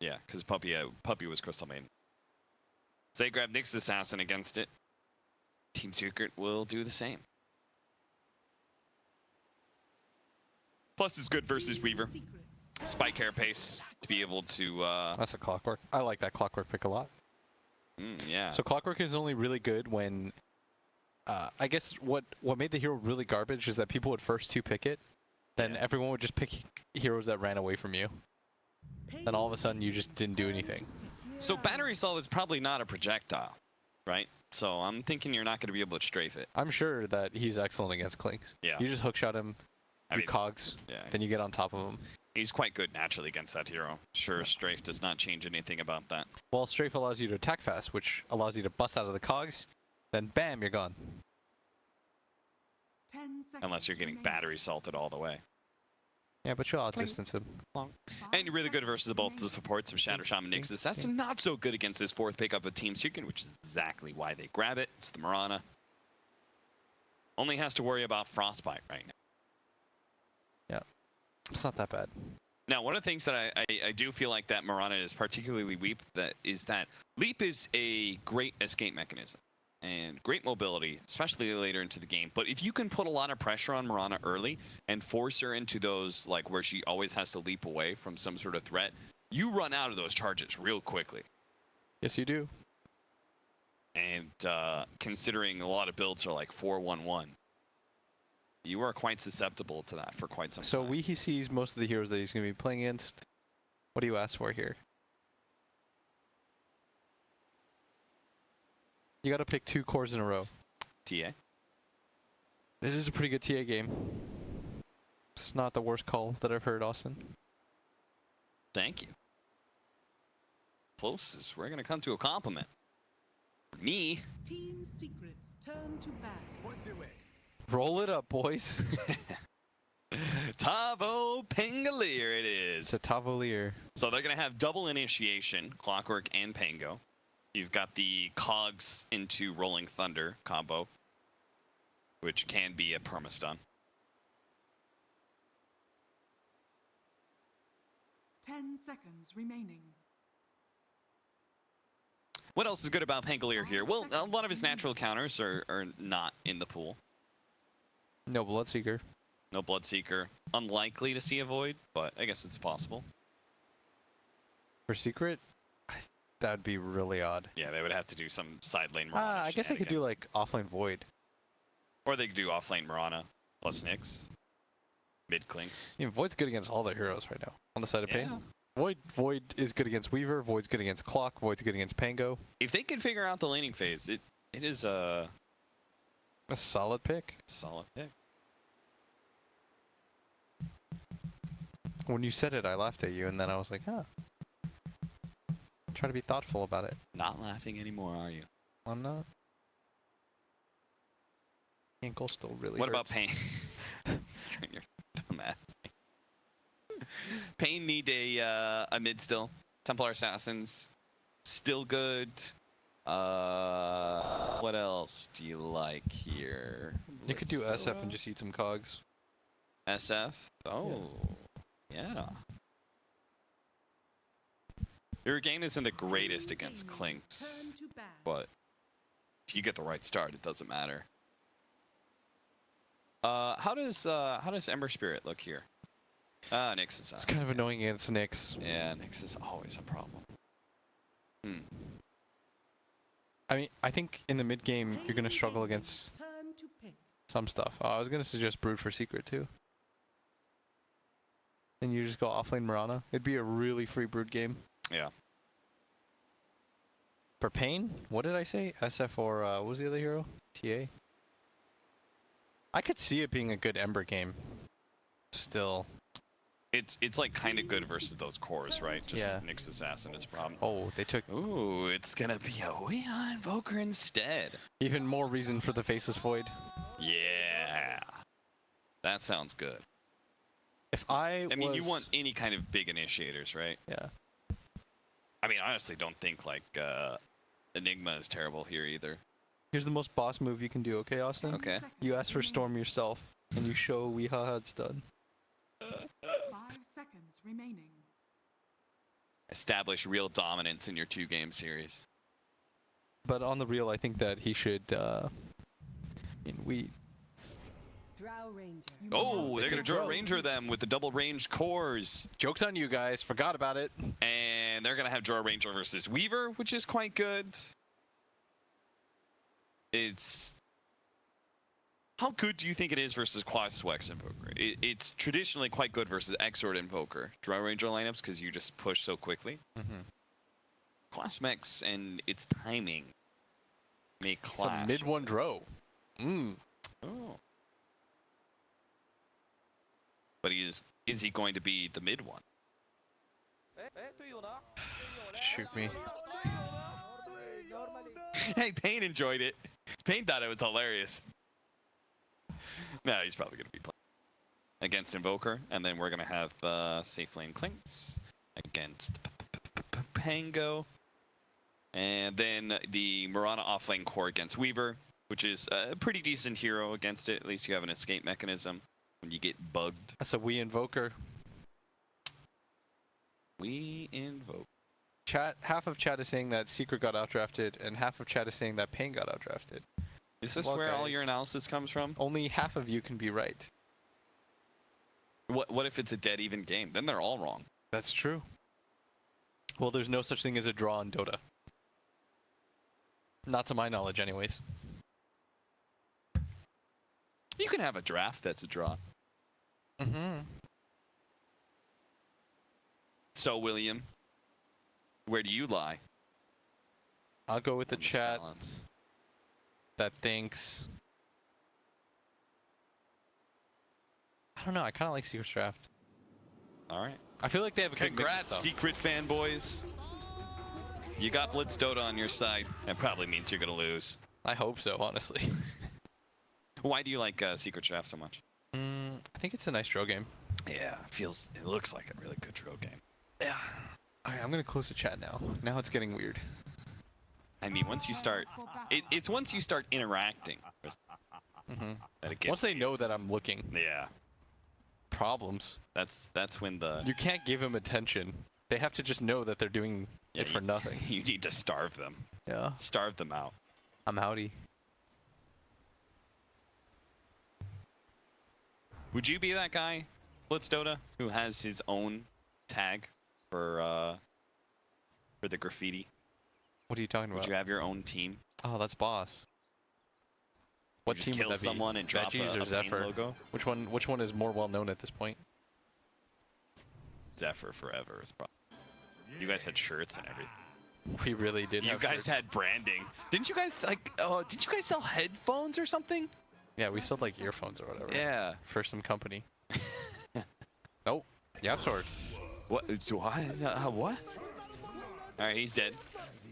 Yeah, because Puppey was Crystal Maiden. So they grab Nyx's Assassin against it. Team Secret will do the same. Plus, it's good versus Weaver. Spike carapace to be able to. That's a Clockwork. I like that Clockwork pick a lot. Yeah. So Clockwork is only really good when. I guess what made the hero really garbage is that people would first 2-pick it, then everyone would just pick heroes that ran away from you. Then all of a sudden you just didn't do anything. So Battery Assault is probably not a projectile, right? So I'm thinking you're not going to be able to strafe it. I'm sure that he's excellent against Clinks. Yeah. You just hookshot him, cogs, then you get on top of him. He's quite good naturally against that hero. Sure, strafe does not change anything about that. Well, strafe allows you to attack fast, which allows you to bust out of the cogs, then bam, you're gone. 10 seconds Unless you're getting battery salted all the way. Yeah, but you'll outdistance him. And you're really good versus both the supports of Shadow Shaman Nyx's. That's not so good against this 4th pickup of Team Secret, which is exactly why they grab it. It's the Mirana. Only has to worry about Frostbite right now. Yeah, it's not that bad. Now, one of the things that I do feel like that Mirana is particularly weak, that Leap is a great escape mechanism. And great mobility, especially later into the game. But if you can put a lot of pressure on Mirana early and force her into those, like, where she always has to leap away from some sort of threat, you run out of those charges real quickly. Yes, you do. And considering a lot of builds are like 4-1-1, you are quite susceptible to that for quite some time. So he sees most of the heroes that he's going to be playing against. What do you ask for here? You got to pick 2 cores in a row. TA? It is a pretty good TA game. It's not the worst call that I've heard, Austin. Thank you. Closest. We're going to come to a compliment. Me. Team Secrets turn to battle. Roll it up, boys. Tavo Pangolier it is. It's a Tavolier. So they're going to have double initiation, Clockwork and Pango. You've got the cogs into Rolling Thunder combo, which can be a permastun. 10 seconds remaining. What else is good about Pangolier here? Well, a lot of his natural counters are not in the pool. No Bloodseeker. No Bloodseeker. Unlikely to see a Void, but I guess it's possible. For Secret? That'd be really odd. Yeah, they would have to do some side lane Mirana I guess they could do like offlane Void. Or they could do offlane Mirana plus Nyx. Mid Clinks. Yeah, Void's good against all their heroes right now. On the side of Pain. Void is good against Weaver, Void's good against Clock, Void's good against Pango. If they can figure out the laning phase, it is a solid pick. Solid pick. When you said it, I laughed at you, and then I was like, huh. Try to be thoughtful about it. Not laughing anymore, are you? I'm not. Ankle still really What hurts. about Pain? You're dumbass. Pain need a mid still. Templar Assassins still good. What else do you like here? You could do SF and just eat some cogs. SF? Oh, yeah. Your game isn't the greatest against Clinks, but if you get the right start, it doesn't matter. How does Ember Spirit look here? Nyx is It's kind of annoying against Nyx. Yeah, Nyx is always a problem. I mean, I think in the mid game you're gonna struggle against some stuff. I was gonna suggest Brood for Secret too. And you just go offlane Mirana. It'd be a really free Brood game. Yeah. For Pain, what did I say? SF or what was the other hero? TA. I could see it being a good Ember game. Still. It's like kind of good versus those cores, right? Just Nyx Assassin is a problem. Oh, they took. Ooh, it's gonna be a Weon Invoker instead. Even more reason for the Faceless Void. Yeah. That sounds good. If I mean, you want any kind of big initiators, right? Yeah. I mean, I honestly don't think, like, Enigma is terrible here either. Here's the most boss move you can do, okay, Austin? Okay. You ask for Storm yourself, and you show how it's done. 5 seconds remaining. establish real dominance in your 2-game series. But on the real, I think that he should. I mean, we. Oh, they're gonna draw Ranger them with the double ranged cores. Joke's on you guys. Forgot about it. And they're gonna have draw Ranger versus Weaver, which is quite good. It's how good do you think it is versus Quaswex Invoker? It's traditionally quite good versus Exort Invoker draw Ranger lineups because you just push so quickly. Quaswex and its timing may clash. It's a mid-1 draw. Oh. But is he going to be the mid one? Shoot me. Hey, Payne enjoyed it. Payne thought it was hilarious. No, he's probably going to be playing against Invoker, and then we're going to have Safe Lane Clinks against Pango, and then the Mirana offlane core against Weaver, which is a pretty decent hero against it. At least you have an escape mechanism when you get bugged. That's a we Invoker. We invoke. Chat. Half of chat is saying that Secret got outdrafted, and half of chat is saying that Pain got outdrafted. Is this Well, where all guys, your analysis comes from? Only half of you can be right. What if it's a dead even game? Then they're all wrong. That's true. Well, there's no such thing as a draw in Dota. Not to my knowledge, anyways. You can have a draft that's a draw. So, William, where do you lie? I'll go with the on this chat balance? that thinks. I don't know. I kind of like Secret's draft. All right. I feel like they have a good mix of Congrats, stuff. secret fanboys. You got Blitz Dota on your side. That probably means you're going to lose. I hope so, honestly. Why do you like Secret Draft so much? I think it's a nice draw game. Yeah, it looks like a really good drill game. Yeah. All right, I'm gonna close the chat now. Now it's getting weird. I mean, once you start, it's once you start interacting with that it gets Once they know that I'm looking, yeah, problems. that's when the You can't give them attention. They have to just know that they're doing it for nothing. You need to starve them. Yeah. Starve them out. I'm outie. Would you be that guy, Blitz Dota, who has his own tag for the graffiti? What are you talking Would about? you have your own team? Oh, that's boss. What You just team kill would that be? someone and drop Veggies a or Pain Zephyr? logo? Which one is more well known at this point? Zephyr forever is probably. You guys had shirts and everything. We really did. You have guys shirts. had branding. Didn't you guys did you guys sell headphones or something? Yeah, we sold like earphones or whatever. Yeah. For some company. Oh, YapzOr. What? What? All right, he's dead.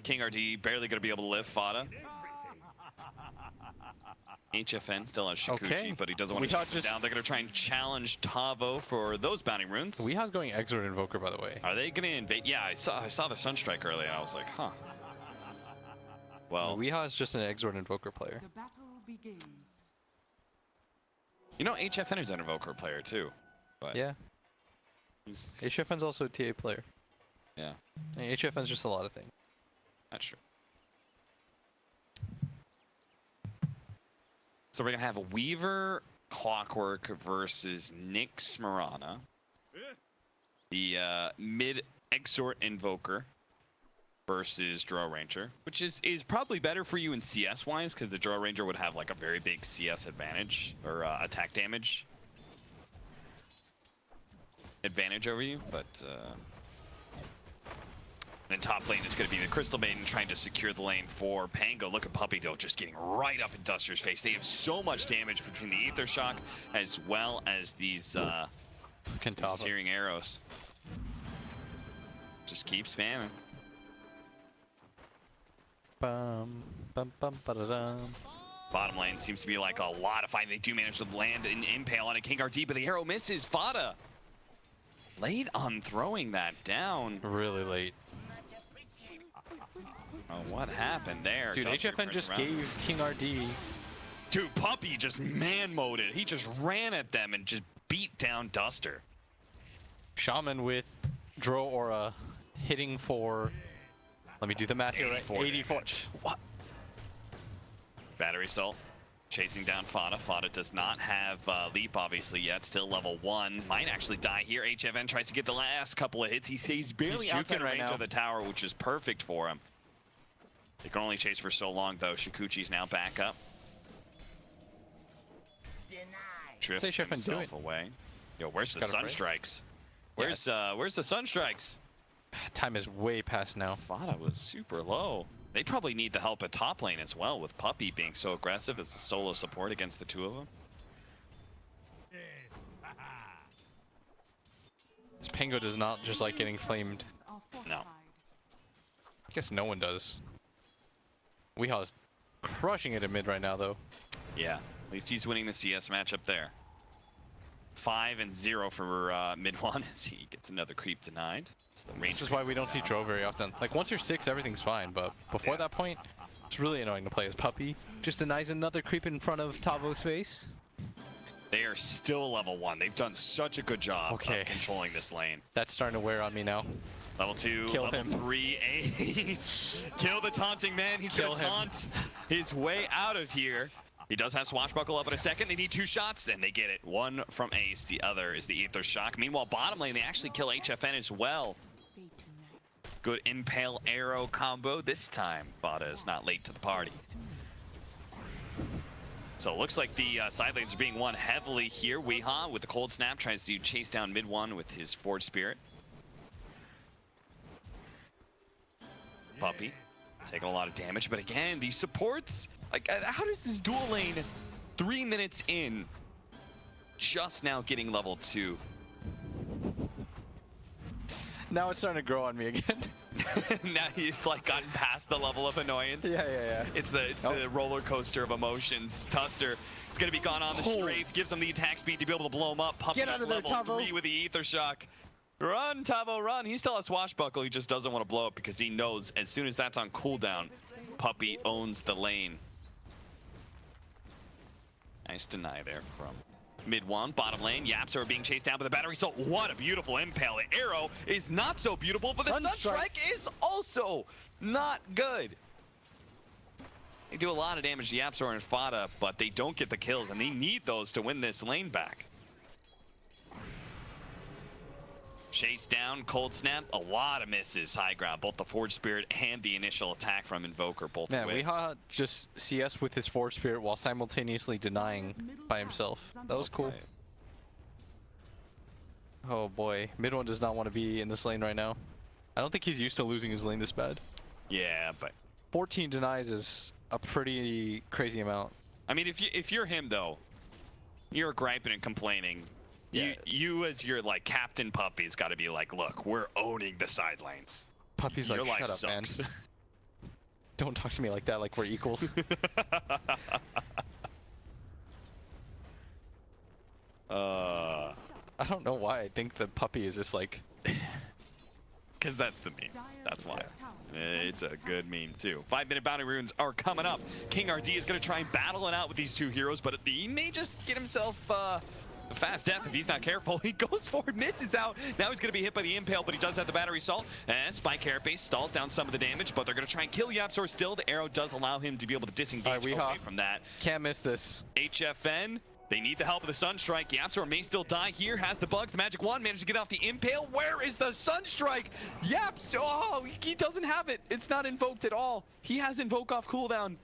King RD barely gonna be able to live. FATA. HFN still has Shikuchi, Okay. but he doesn't want to Weehaw shut him down. They're gonna try and challenge Tavo for those bounding runes. Weeha's going Exort Invoker, by the way. Are they gonna invade? Yeah, I saw the Sunstrike earlier, and I was like, huh. Well, Weeha is just an Exort Invoker player. The battle begins. you know, HFN is an Invoker player too. But Yeah. he's- HFN's also a TA player. Yeah, And HFN's just a lot of things. that's true. So we're gonna have a Weaver Clockwork versus Nyx Mirana. The mid Exort Invoker versus Draw Ranger, which is probably better for you in CS wise, because the Draw Ranger would have like a very big CS advantage or attack damage advantage over you, but then top lane is going to be the Crystal Maiden trying to secure the lane for Pango. Look at Puppey though, just getting right up in Duster's face. They have so much damage between the Aether Shock as well as these searing arrows. Just keep spamming. Bum, bum, bum, ba-da-dum. Bottom lane seems to be like a lot of fighting. They do manage to land an impale on a King RD, but the arrow misses. FATA late on throwing that down. Really late. Oh, what happened there? Dude, Duster HFN turns just around. gave King RD. Dude, Puppey just man-moded. He just ran at them and just beat down Duster. Shaman with Draw Aura hitting for, let me do the math here, right? 84. What? Battery Assault chasing down FATA. FATA does not have Leap, obviously, yet. Still level 1. Might actually die here. HFN tries to get the last couple of hits. He stays barely outside range of the tower, which is perfect for him. They can only chase for so long, though. Shikuchi's now back up. Drifts himself away. Yo, where's the Sunstrikes? Where's the Sunstrikes? Time is way past now. FATA was super low. They probably need the help at top lane as well, with Puppey being so aggressive as a solo support against the two of them. This Pango does not just like getting flamed. No. I guess no one does. Weeha's crushing it in mid right now, though. Yeah, at least he's winning the CS matchup there. 5-0 for mid 1 as he gets another creep denied. This is why we don't see Drow very often. Like, once you're 6, everything's fine, but before that point, it's really annoying to play as Puppey. Just denies another creep in front of Tavo's face. They are still level 1. They've done such a good job of controlling this lane. That's starting to wear on me now. Level 2, Kill level him. 3, Ace. Kill the taunting man. He's going to taunt his way out of here. He does have Swashbuckle up in a second. They need 2 shots, then they get it. One from Ace, the other is the Aether Shock. Meanwhile, bottom lane, they actually kill HFN as well. Good Impale Arrow combo. This time, FATA is not late to the party. So it looks like the side lanes are being won heavily here. Weeha with the Cold Snap tries to chase down mid 1 with his Forge Spirit. Puppey taking a lot of damage, but again, these supports, like, how does this dual lane 3 minutes in just now getting level 2? Now it's starting to grow on me again. Now he's like gotten past the level of annoyance. Yeah. It's the roller coaster of emotions. Tuster is going to be gone on the strafe, gives him the attack speed to be able to blow him up. Puppey is level 3 with the Aether Shock. Run, Tavo, run. He still has Swashbuckle. He just doesn't want to blow up because he knows as soon as that's on cooldown, Puppey owns the lane. Nice deny there from mid 1, bottom lane. YapzOr being chased down by the battery. So what a beautiful impale. The arrow is not so beautiful, but the Sunstrike is also not good. They do a lot of damage to YapzOr and FATA, but they don't get the kills, and they need those to win this lane back. Chase down, Cold Snap, a lot of misses high ground. Both the Forge Spirit and the initial attack from Invoker both Man, Weeha just CS with his Forge Spirit while simultaneously denying by himself. That was cool. Oh boy, mid 1 does not want to be in this lane right now. I don't think he's used to losing his lane this bad. Yeah, but 14 denies is a pretty crazy amount. I mean, if you're him though, you're griping and complaining. Yeah. You as your like Captain Puppey's got to be like, look, we're owning the side lanes. Puppey's like, shut up, man. Don't talk to me like that, like we're equals. I don't know why I think the Puppey is just like... Because that's the meme. That's why. It's a good meme, too. 5-minute bounty runes are coming up. King RD is going to try and battle it out with these 2 heroes, but he may just get himself... a fast death if he's not careful. He goes forward, misses out. Now he's going to be hit by the Impale, but he does have the Battery Assault. And Spike Carapace stalls down some of the damage, but they're going to try and kill YapzOr still. The arrow does allow him to be able to disengage away from that. Can't miss this. HFN, they need the help of the Sunstrike. YapzOr may still die here, has the bug. The Magic Wand managed to get off the Impale. Where is the Sunstrike? YapzOr, oh, he doesn't have it. It's not invoked at all. He has Invoke off cooldown.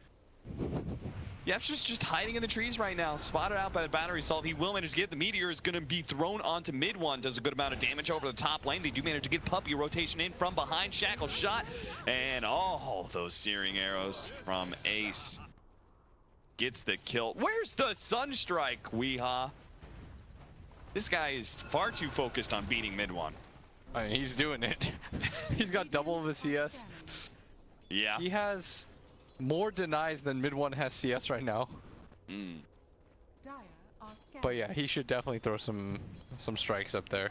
YapzOr's just hiding in the trees right now, spotted out by the Battery Assault. He will manage to get the Meteor, is going to be thrown onto mid 1, does a good amount of damage over the top lane. They do manage to get Puppey rotation in from behind, Shackle shot, and all those searing arrows from Ace. Gets the kill. Where's the Sunstrike, Weeha? This guy is far too focused on beating mid 1. I mean, he's doing it. He's got double of the CS. Yeah. He has more denies than mid 1 has CS right now. But yeah, he should definitely throw some strikes up there.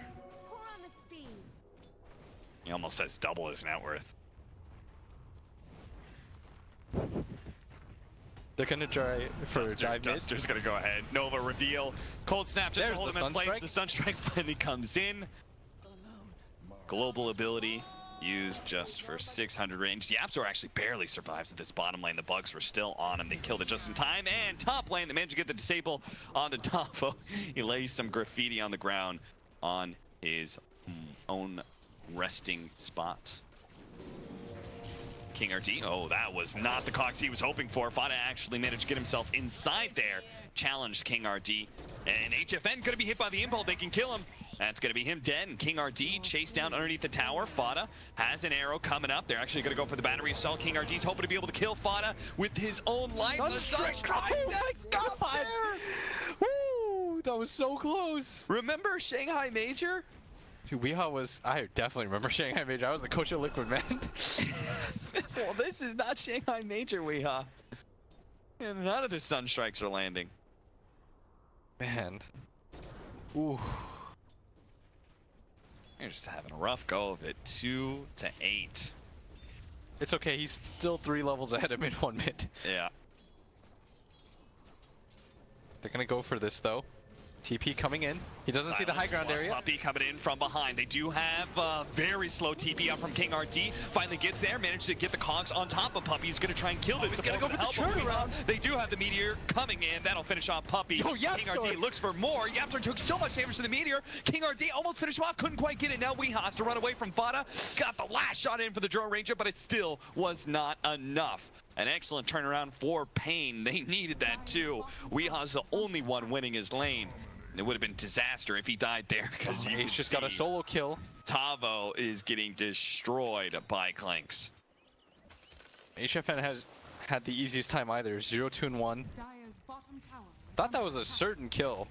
He almost has double his net worth. They're gonna try for dive mid. Duster's gonna go ahead. Nova reveal. Cold Snap just to hold him in place. The Sunstrike finally comes in. Global ability. used just for 600 range. YapzOr actually barely survives at this bottom lane. The bugs were still on him. They killed it just in time. And top lane, they managed to get the disable onto Tavo. He lays some graffiti on the ground on his own resting spot. King RT, oh, that was not the cogs he was hoping for. FATA actually managed to get himself inside there. Challenged King RT. And HFN gonna be hit by the impulse. They can kill him. That's going to be him dead, and King RT chased down underneath the tower. FATA has an arrow coming up. They're actually going to go for the battery assault. King RT's hoping to be able to kill FATA with his own light. Sunstrike! Oh my god! Woo! That was so close! Remember Shanghai Major? Dude, Weehaw was... I definitely remember Shanghai Major. I was the coach of Liquid, man. Well, this is not Shanghai Major, Weehaw. And none of the Sunstrikes are landing. Man. Ooh. You're just having a rough go of it. 2 to 8. It's okay, he's still 3 levels ahead of mid-1 mid. Yeah. They're gonna go for this though. TP coming in. He doesn't see the high ground area. Puppey coming in from behind. They do have very slow TP up from King RT. Finally gets there, managed to get the cogs on top of Puppey. He's gonna try and kill this. He's gonna go for the turnaround. They do have the meteor coming in. That'll finish off Puppey. Yo, King RT looks for more. YapzOr took so much damage to the meteor. King RT almost finished him off. Couldn't quite get it. Now Weehaw has to run away from FATA. Got the last shot in for the Drone Ranger, but it still was not enough. An excellent turnaround for Pain. They needed that too. Weehaw's the only one winning his lane. It would have been disaster if he died there, because Ace just got a solo kill. Tavo is getting destroyed by Clanks. HFN has had the easiest time either. 0, 2, and 1. Dire's bottom tower. Thought that was a certain kill,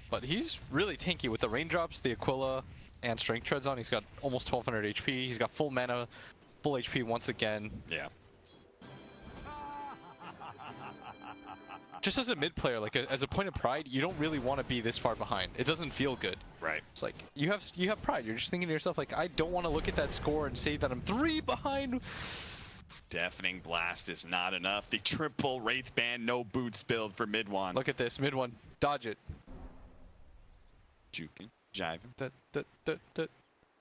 but he's really tanky with the raindrops, the Aquila, and strength treads on. He's got almost 1200 HP. He's got full mana, full HP once again. Yeah. Just as a mid player, like as a point of pride, you don't really want to be this far behind. It doesn't feel good. Right. It's like you have pride. You're just thinking to yourself, like, I don't want to look at that score and say that I'm 3 behind. Deafening Blast is not enough. The triple Wraith Band, no boots build for mid one. Look at this, mid one, dodge it. Juking, jiving.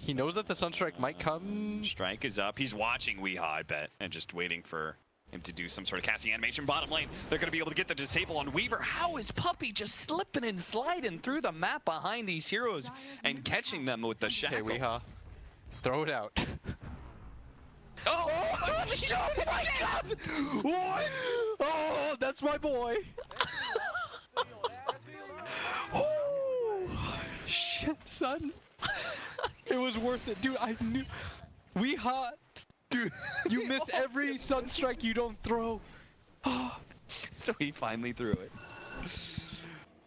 He knows that the Sunstrike might come. Strike is up. He's watching Weehaw, I bet, and just waiting for him to do some sort of casting animation. Bottom lane, they're going to be able to get the disable on Weaver. How is Puppey just slipping and sliding through the map behind these heroes and catching them with the shackles? Okay, Weehaw, throw it out. Oh, oh my god! What? Oh, that's my boy. Oh, shit, son. It was worth it, dude. I knew. Weehaw. Dude, you miss every Sunstrike you don't throw. So he finally threw it.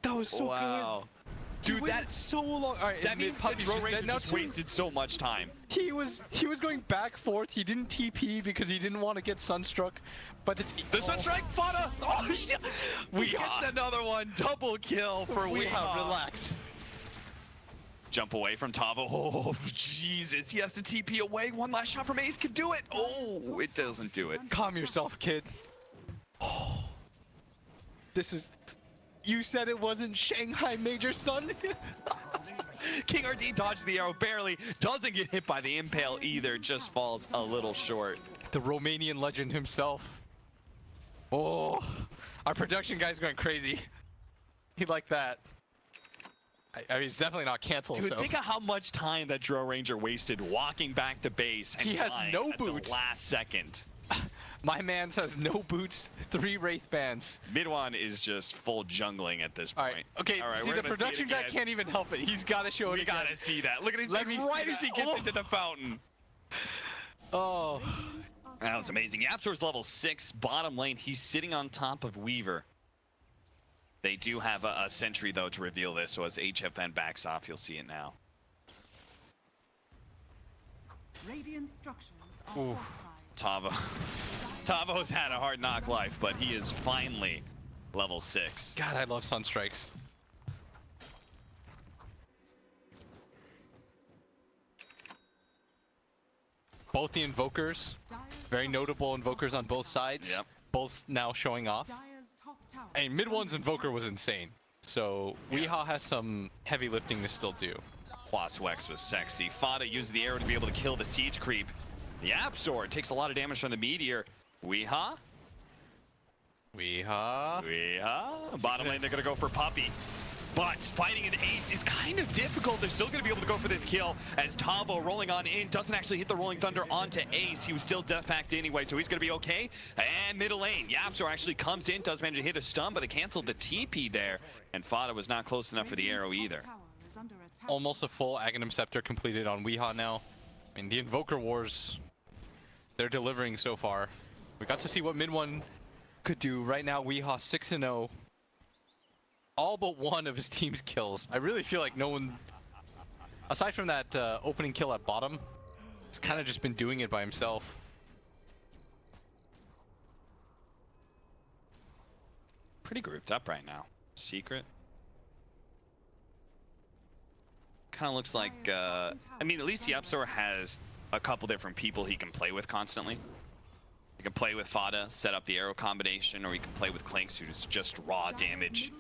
That was so wow. good. Dude, that's so long. All right, that means the Drone Ranger just wasted so much time. He was going back forth. He didn't TP because he didn't want to get Sunstruck. But it's the Sunstrike FATA. Oh, yeah. We gets another one. Double kill for Weehaw. Relax. Jump away from Tavo. Oh, Jesus. He has to TP away. One last shot from Ace could do it. Oh, it doesn't do it. Calm yourself, kid. Oh, this is... You said it wasn't Shanghai Major, son. King RT dodged the arrow barely. Doesn't get hit by the impale either. Just falls a little short. The Romanian legend himself. Oh, our production guy's going crazy. He liked that. I mean, he's definitely not canceled. Dude, so. think of how much time that Drone Ranger wasted walking back to base and he has no at boots. The last second. My man has no boots, 3 Wraith Bands. Mid one is just full jungling at this point. All right, okay, all right, see, the production guy can't even help it. He's got to show it We again. got to see that. Look at his Let me right see as he that. gets into the fountain. Oh. That was amazing. YapzOr's level 6, bottom lane. He's sitting on top of Weaver. They do have a sentry, though, to reveal this, so as HFN backs off, you'll see it now. Radiant structures are Ooh. fortified. Tavo's had a hard knock life, but he is finally level 6. God, I love Sunstrikes. Both the Invokers, very notable Invokers on both sides. Yep. Both now showing off. Dire's top tower. I mean, mid one's Invoker was insane. So Weehaw has some heavy lifting to still do. Plus Wex was sexy. FATA uses the arrow to be able to kill the siege creep. The YapzOr takes a lot of damage from the meteor. Weehaw. Bottom lane, they're going to go for Puppey. But fighting an ace is kind of difficult. They're still going to be able to go for this kill as Tavo rolling on in doesn't actually hit the Rolling Thunder onto ace. He was still death packed anyway, so he's going to be okay. And middle lane, YapzOr actually comes in, does manage to hit a stun, but they canceled the TP there. And FATA was not close enough for the arrow either. Almost a full Aghanim Scepter completed on Weehaw now. I mean, the Invoker Wars, they're delivering so far. We got to see what mid one could do. Right now, Weehaw 6-0. All but one of his team's kills. I really feel like no one, aside from that opening kill at bottom, has kind of just been doing it by himself. Pretty grouped up right now. Secret. Kind of looks like, I mean, at least YapzOr has a couple different people he can play with constantly. He can play with FATA, set up the arrow combination, or he can play with Clinks, who's just raw damage.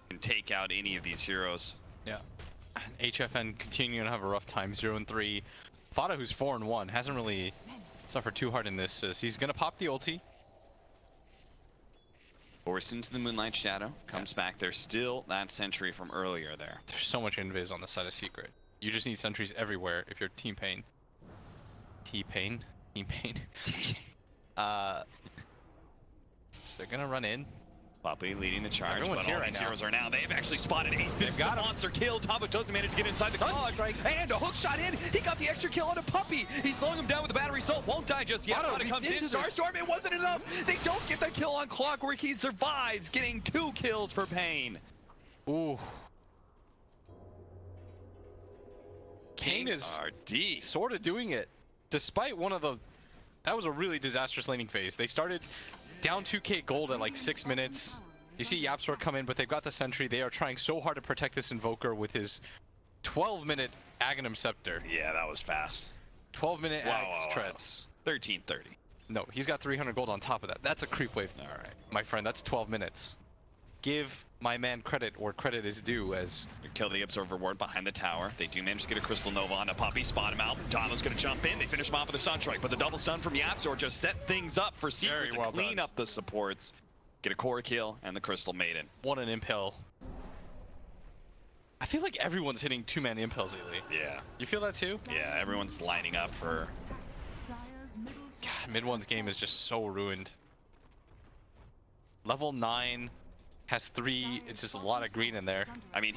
Can take out any of these heroes. Yeah. HFN continuing to have a rough time, 0-3. FATA, who's 4-1, hasn't really suffered too hard in this. He's gonna pop the ulti. Forced into the Moonlight Shadow, comes back. There's still that sentry from earlier there. There's so much invis on the side of Secret. You just need sentries everywhere if you're Team Pain. T-Pain? Team Pain. So they're gonna run in. Puppey leading the charge, Everyone's but here all right these now. heroes are now. They've actually spotted Ace. This is a monster kill. Tavo doesn't manage to get inside the cogs. And a hook shot in. He got the extra kill on a Puppey. He's slowing him down with the battery salt. Won't die just yet. FATA comes in. Starstorm, it wasn't enough. They don't get the kill on Clockwork. He survives, getting 2 kills for Pain. Ooh. Kane is RD. sort of doing it. Despite one of the... That was a really disastrous laning phase. They started down 2k gold at like 6 minutes. You see YapzOr come in, but they've got the sentry. They are trying so hard to protect this Invoker with his 12-minute Aghanim Scepter. Yeah, that was fast. 12-minute Ags treads. 13:30. No, he's got 300 gold on top of that. That's a creep wave. All right. My friend, that's 12 minutes. Give my man credit where credit is due as... Kill the Observer Ward behind the tower. They do manage to get a Crystal Nova on a Puppey, spot him out. Tavo's gonna jump in. They finish him off with a Sunstrike, but the double stun from YapzOr just set things up for Secret to clean up the supports. Get a core kill and the Crystal Maiden. What an impel. I feel like everyone's hitting 2-man impels lately. Yeah. You feel that too? Yeah, everyone's lining up for... God, mid one's game is just so ruined. Level 9 has 3. It's just a lot of green in there. I mean,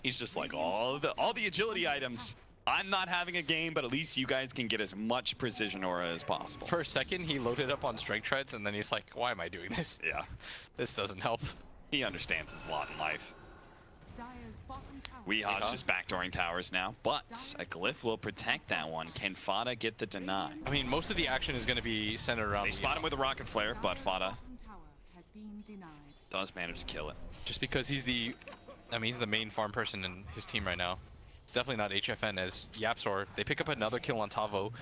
he's just like all the agility items. I'm not having a game, but at least you guys can get as much precision aura as possible. For a second, he loaded up on strength treads, and then he's like, why am I doing this? Yeah. This doesn't help. He understands his lot in life. Weehaw's just backdooring towers now, but a glyph will protect that one. Can FATA get the deny? I mean, most of the action is going to be centered around... They spot him with a rocket flare, but FATA does manage to kill it. Just because he's the... I mean, he's the main farm person in his team right now. It's definitely not HFN as YapzOr. They pick up another kill on Tavo.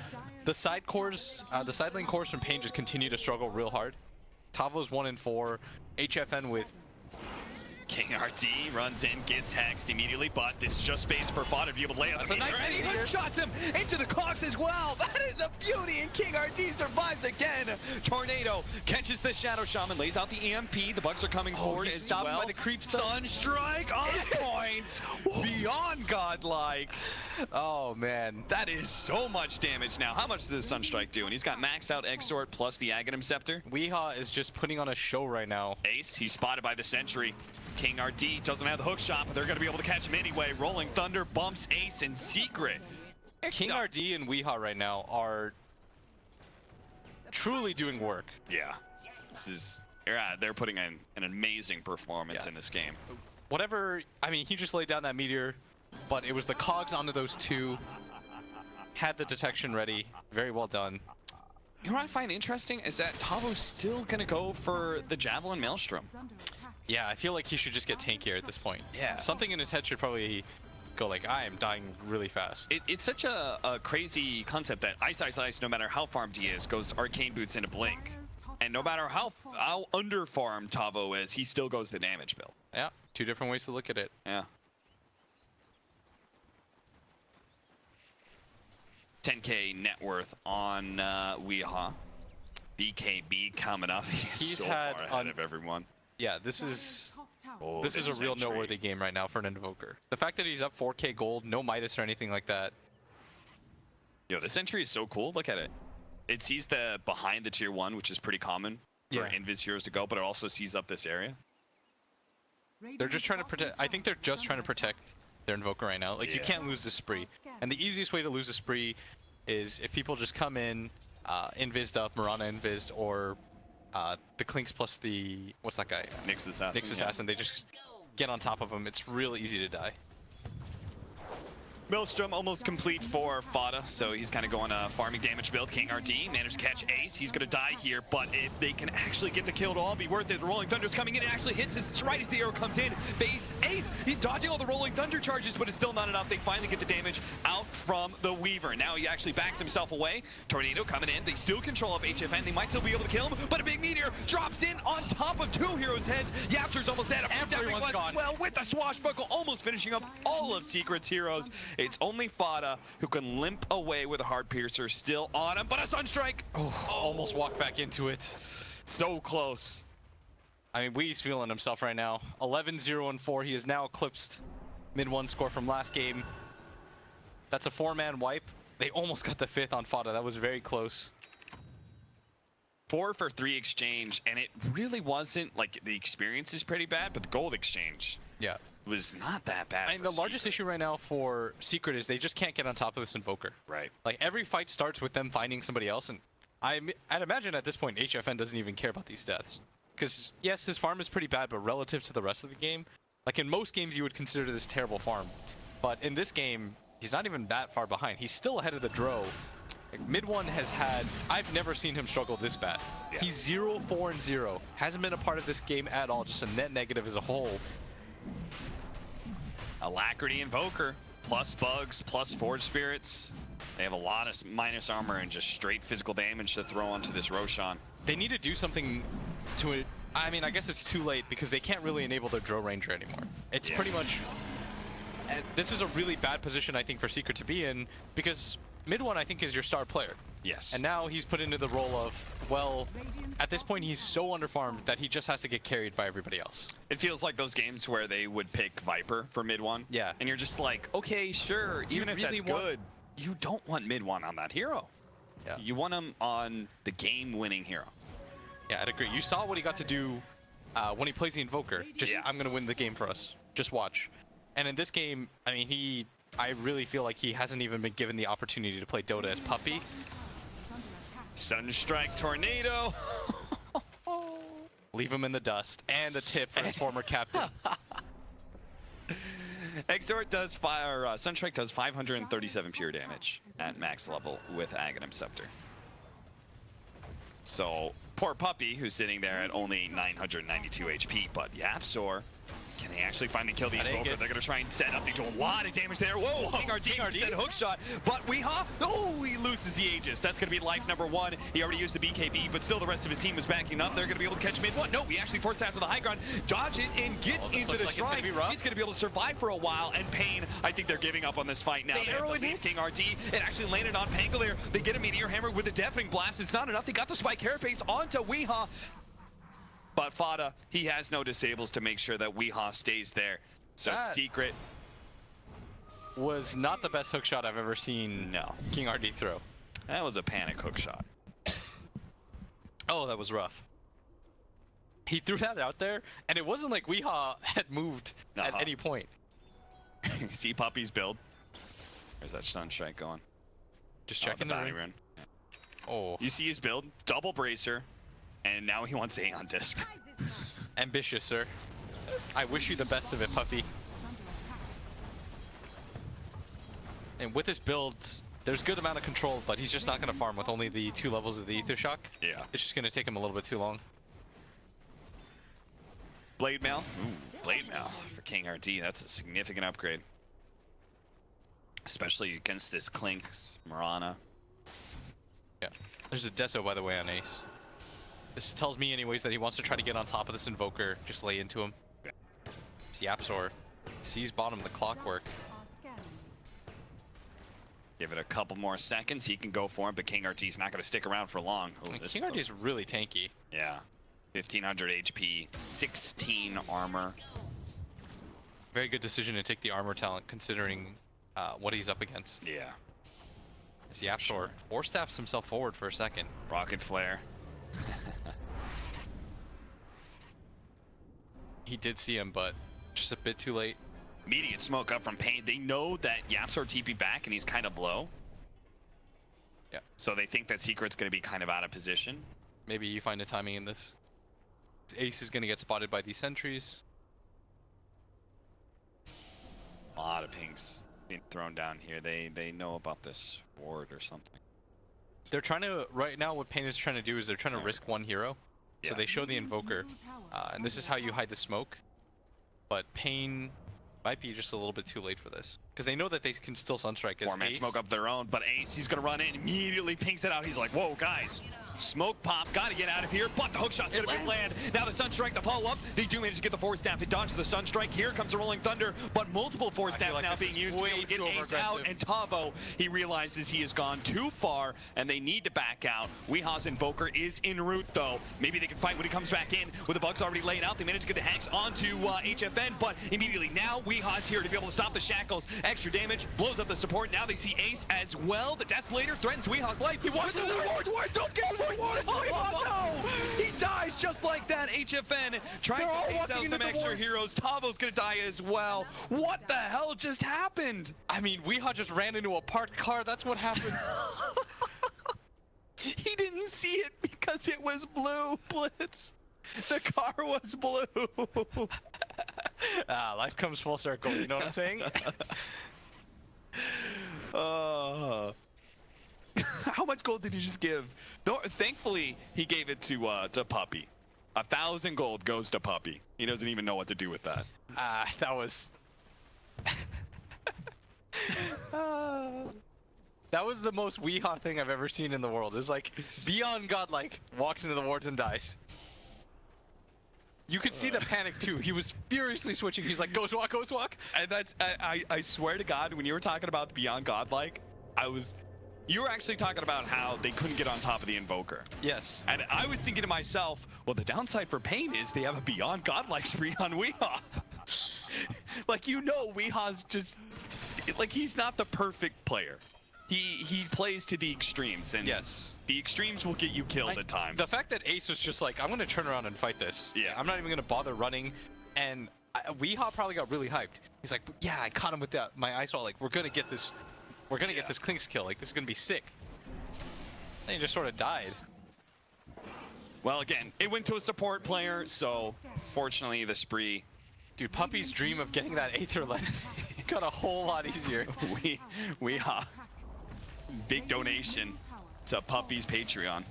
The side cores, the side lane cores from Pain just continue to struggle real hard. Tavo's 1-4. HFN with... King RD runs in, gets hexed immediately, but this is just space for FATA to be able to lay out the nice and he hook shots him into the cogs as well. That is a beauty, and King RD survives again. Tornado catches the Shadow Shaman, lays out the EMP. The Bucks are coming forward as well. By the creep Sunstrike on point, beyond godlike. Oh man, that is so much damage now. How much does the Sunstrike do? And he's got maxed out Exort plus the Aghanim Scepter. Weehaw is just putting on a show right now. Ace, he's spotted by the sentry. King RD doesn't have the hook shot, but they're going to be able to catch him anyway. Rolling Thunder bumps Ace in secret. King RD and Weehaw right now are truly doing work. Yeah. This is... they're putting in an amazing performance in this game. Whatever... I mean, he just laid down that meteor, but it was the cogs onto those two. Had the detection ready. Very well done. You know what I find interesting is that Tavo's still going to go for the Javelin Maelstrom. Yeah, I feel like he should just get tankier at this point. Yeah. Something in his head should probably go like, I am dying really fast. It's such a crazy concept that Ice, no matter how farmed he is, goes Arcane Boots into Blink. And no matter how under-farmed Tavo is, he still goes the damage build. Yeah, 2 different ways to look at it. Yeah. 10K net worth on Weehaw. BKB coming up. He's so had far ahead of everyone. Yeah, this is Top tower. Oh, this is a real Sentry. noteworthy game right now for an Invoker. The fact that he's up 4K gold, no Midas or anything like that. Yo, the Sentry is so cool. Look at it. It sees the behind the tier 1, which is pretty common for Invis heroes to go, but it also sees up this area. They're just trying to protect. I think they're just trying to protect their Invoker right now. Like, you Yeah. can't lose the spree. And the easiest way to lose a spree is if people just come in, Invised up, Mirana Invised, or the Clinks plus the, what's that guy? Nyx Assassin. Nyx Assassin. They just get on top of him. It's real easy to die. Maelstrom almost complete for FATA, so he's kind of going a farming damage build. King RD managed to catch Ace. He's going to die here, but if they can actually get the kill, it'll all be worth it. The Rolling Thunder's coming in. It actually hits us right as the arrow comes in. Phase Ace, he's dodging all the Rolling Thunder charges, but it's still not enough. They finally get the damage out from the Weaver. Now he actually backs himself away. Tornado coming in. They still control up HFN. They might still be able to kill him, but a big meteor drops in on top of 2 heroes' heads. YapzOr's almost dead. Everyone's gone. Well, with the swashbuckle, almost finishing up all of Secret's heroes. It's only FATA who can limp away with a Heart Piercer still on him, but a Sunstrike! Almost walked back into it. So close. I mean, Wee's feeling himself right now. 11-0-4. He has now eclipsed mid-1 score from last game. That's a 4-man wipe. They almost got the 5th on FATA. That was very close. 4 for 3 exchange, and it really wasn't, like, the experience is pretty bad, but the gold exchange Yeah. was not that bad. I mean, the largest issue right now for Secret is they just can't get on top of this Invoker. Right. Like, every fight starts with them finding somebody else, and I'd imagine at this point HFN doesn't even care about these deaths. Because, yes, his farm is pretty bad, but relative to the rest of the game, like in most games you would consider this terrible farm. But in this game, he's not even that far behind. He's still ahead of the Dro. Like, mid-1 has had, I've never seen him struggle this bad. Yeah. He's 0-4-0. Hasn't been a part of this game at all, just a net negative as a whole. Alacrity Invoker, plus bugs, plus Forge Spirits. They have a lot of minus armor and just straight physical damage to throw onto this Roshan. They need to do something to it. I mean, I guess it's too late because they can't really enable their Dro Ranger anymore. It's pretty much... And this is a really bad position, I think, for Secret to be in because mid-1, I think, is your star player. Yes. And now he's put into the role of, well, at this point, he's so underfarmed that he just has to get carried by everybody else. It feels like those games where they would pick Viper for mid-1. Yeah. And you're just like, okay, sure, even if really that's good, you don't want mid-1 on that hero. Yeah. You want him on the game-winning hero. Yeah, I'd agree. You saw what he got to do when he plays the Invoker. Just, Yeah. I'm going to win the game for us. Just watch. And in this game, I mean, I really feel like he hasn't even been given the opportunity to play Dota as Puppey. Sunstrike Tornado. Leave him in the dust. And a tip for his former captain. Exort does fire. Sunstrike does 537 pure damage at max level with Aghanim Scepter. So poor Puppey, who's sitting there at only 992 HP, but YapzOr, can they actually finally kill the Invoker? They're going to try and set up. They do a lot of damage there. Whoa, King RD said hook shot, but Weehaw, oh, he loses the Aegis. That's going to be life number 1. He already used the BKB, but still the rest of his team is backing up. They're going to be able to catch him in 1. No, he actually forced out to the high ground, dodges and gets into the shrine. He's going to be able to survive for a while, and Pain, I think they're giving up on this fight now. They arrow it King RD. It actually landed on Pangolier. They get a Meteor Hammer with a Deafening Blast. It's not enough. They got the Spike Carapace onto Weehaw. But FATA, he has no disables to make sure that Weehaw stays there. So Secret Was not the best hook shot I've ever seen King RD throw. That was a panic hook shot. Oh, that was rough. He threw that out there, and it wasn't like Weehaw had moved at any point. See Puppey's build. There's that Sunstrike going. Just checking the bounty ring. run. Oh. You see his build, double bracer, and now he wants Aeon Disc. Ambitious, sir. I wish you the best of it, Puppey. And with his build, there's good amount of control, but he's just not going to farm with only the 2 levels of the Ether Shock. Yeah. It's just going to take him a little bit too long. Blade Mail. Ooh, Blade Mail for King RD. That's a significant upgrade. Especially against this Clinks, Mirana. Yeah. There's a Deso, by the way, on Ace. This tells me anyways that he wants to try to get on top of this Invoker, just lay into him. Yeah. It's YapzOr. Sees bottom the clockwork. Give it a couple more seconds. He can go for him, but King RT's not going to stick around for long. Ooh, And King RT is really tanky. Yeah. 1500 HP, 16 armor. Very good decision to take the armor talent considering what he's up against. Yeah. As YapzOr four-staffs himself forward for a second. Rocket Flare. He did see him, but just a bit too late. Immediate smoke up from Pain. They know that YapzOr TP back and he's kind of low. Yeah. So they think that Secret's going to be kind of out of position. Maybe you find the timing in this. Ace is going to get spotted by these sentries. A lot of pings being thrown down here. They know about this ward or something. They're trying to, right now what Pain is trying to do is they're trying to risk one hero. So Yeah. they show the Invoker, and this is how you hide the smoke. But Pain might be just a little bit too late for this. Because they know that they can still Sunstrike as Four-man Ace. smoke up their own, but Ace, he's going to run in, immediately pings it out. He's like, whoa, guys. Smoke pop, got to get out of here, but the hookshot's going to be land. Now the Sunstrike to follow up. They do manage to get the Force Staff. It dodges the Sunstrike. Here comes the Rolling Thunder, but multiple Force Staffs like now this being is used to be able to get way too Ace out. overaggressive. And Tavo, he realizes he has gone too far, and they need to back out. Weeha's Invoker is en route, though. Maybe they can fight when he comes back in with the bugs already laid out. They manage to get the Hex onto HFN, but immediately now Weeha's here to be able to stop the shackles. Extra damage, blows up the support. Now they see Ace as well. The Desolator threatens Weeha's life. He wants to don't get no! He dies just like that. HFN tries to take out some extra heroes. Tavo's gonna die as well. What the hell just happened? I mean, Weehaw just ran into a parked car. That's what happened. He didn't see it because it was blue, Blitz. The car was blue. Life comes full circle. You know what I'm saying? How much gold did he just give? Thankfully, he gave it to Puppey. 1,000 gold goes to Puppey. He doesn't even know what to do with that. That was... that was the most Weehaw thing I've ever seen in the world. It was like, beyond godlike, walks into the wards and dies. You could see the panic too. He was furiously switching. He's like, Ghost Walk, Ghost Walk. And that's, I swear to God, when you were talking about the Beyond Godlike, you were actually talking about how they couldn't get on top of the Invoker. Yes. And I was thinking to myself, well, the downside for Pain is they have a Beyond Godlike spree on Weehaw. Like, you know, Weehaw's just, like, he's not the perfect player. He plays to the extremes, and Yes. the extremes will get you killed at times. The fact that Ace was just like, I'm going to turn around and fight this. Yeah. I'm not even going to bother running. And Weehaw probably got really hyped. He's like, yeah, I caught him with my ice wall. Like, we're going to get this. We're going to get this Clinks kill. Like, this is going to be sick. And he just sort of died. Well, again, it went to a support player, so fortunately the spree. Dude, Puppey's dream of getting that Aether Lens got a whole lot easier. Weehaw. Big donation to Puppey's Patreon.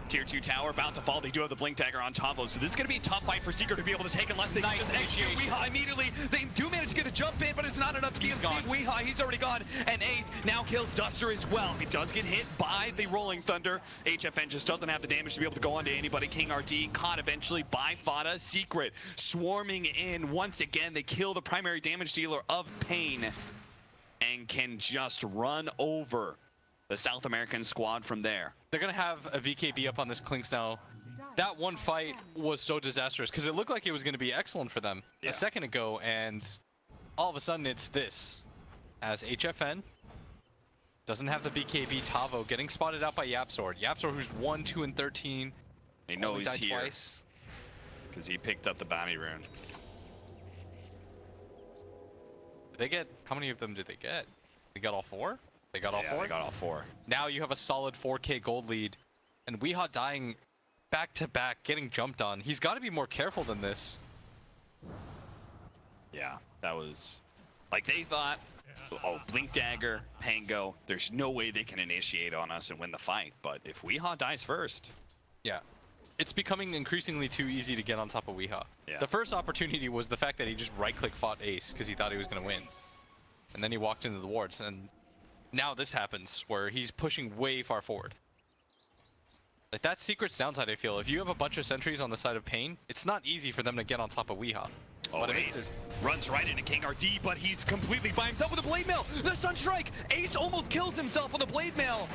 Tier 2 tower about to fall. They do have the Blink Dagger on Tavo, so this is going to be a tough fight for Secret to be able to take unless they Nice just execute initiation. Weehaw immediately. They do manage to get the jump in, but it's not enough to be able to save Weehaw. He's already gone, and Ace now kills Duster as well. He does get hit by the Rolling Thunder. HFN just doesn't have the damage to be able to go onto anybody. King RT caught eventually by FATA. Secret swarming in. Once again, they kill the primary damage dealer of Pain and can just run over the South American squad from there. They're going to have a VKB up on this Clinks now. That one fight was so disastrous because it looked like it was going to be excellent for them Yeah. a second ago, and all of a sudden it's this. As HFN doesn't have the BKB, Tavo getting spotted out by YapzOr. YapzOr, who's 1, 2, and 13. They know only he's died here twice. because he picked up the bounty rune. They get, how many of them did they get? They got all 4? They got all 4? They got all 4. Now you have a solid 4K gold lead, and Weehaw dying back to back, getting jumped on. He's got to be more careful than this. Yeah, that was like they thought, oh, Blink Dagger, Pango, there's no way they can initiate on us and win the fight. But if Weehaw dies first, Yeah. It's becoming increasingly too easy to get on top of Weehaw. Yeah. The first opportunity was the fact that he just right-click fought Ace because he thought he was going to win. And then he walked into the wards, and now this happens where he's pushing way far forward. Like, that's Secret's downside, I feel. If you have a bunch of sentries on the side of Pain, it's not easy for them to get on top of Weehaw. Oh, But it Ace makes it- runs right into King RD, but he's completely by himself with a Blade Mail. The Sunstrike! Ace almost kills himself on the Blade Mail.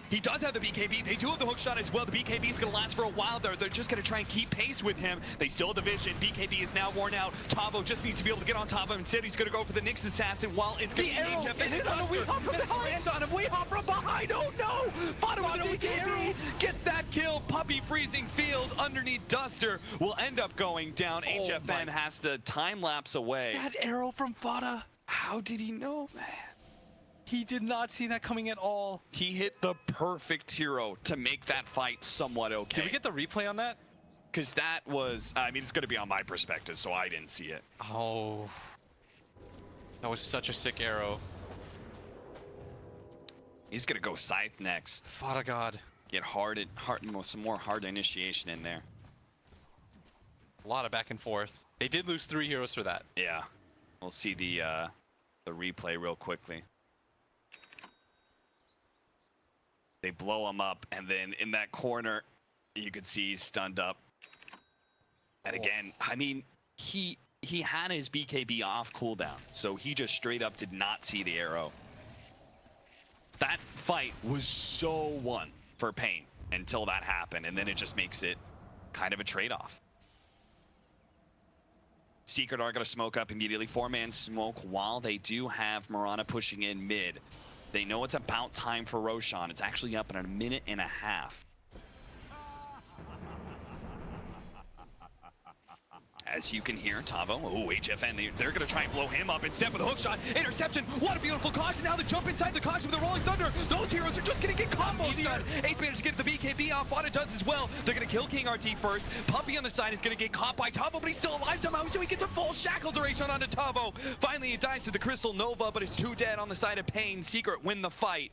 He does have the BKB. They do have the hook shot as well. The BKB is going to last for a while there. They're just going to try and keep pace with him. They still have the vision. BKB is now worn out. Tavo just needs to be able to get on top of him. Instead, he's going to go for the Nyx Assassin while it's going to be arrow, HF and it's on a weak hop from behind. It's on him. We hop from behind. Oh no! FATA with the BKB gets that kill. Puppey freezing field underneath Duster will end up going down. HFN has to time lapse away. That arrow from FATA. How did he know, man? He did not see that coming at all. He hit the perfect hero to make that fight somewhat okay. Did we get the replay on that? Because that was, I mean, it's going to be on my perspective, so I didn't see it. Oh. That was such a sick arrow. He's going to go Scythe next. FATA God. Get some more hard initiation in there. A lot of back and forth. They did lose 3 heroes for that. Yeah. We'll see the replay real quickly. They blow him up, and then in that corner, you could see he's stunned up. And again, I mean, he had his BKB off cooldown, so he just straight up did not see the arrow. That fight was so won for Pain until that happened, and then it just makes it kind of a trade-off. Secret are going to smoke up immediately. 4-man smoke while they do have Mirana pushing in mid. They know it's about time for Roshan. It's actually up in a minute and a half. As you can hear, Tavo, oh, HFN, they're going to try and blow him up instead with a hook shot. Interception, what a beautiful caution. Now they jump inside the caution with the Rolling Thunder. Those heroes are just going to get combos done. Ace managed to get the BKB off. FATA does as well. They're going to kill King RT first. Puppey on the side is going to get caught by Tavo, but he's still alive somehow, so he gets a full shackle duration onto Tavo. Finally, he dies to the Crystal Nova, but is 2 dead on the side of Pain. Secret win the fight.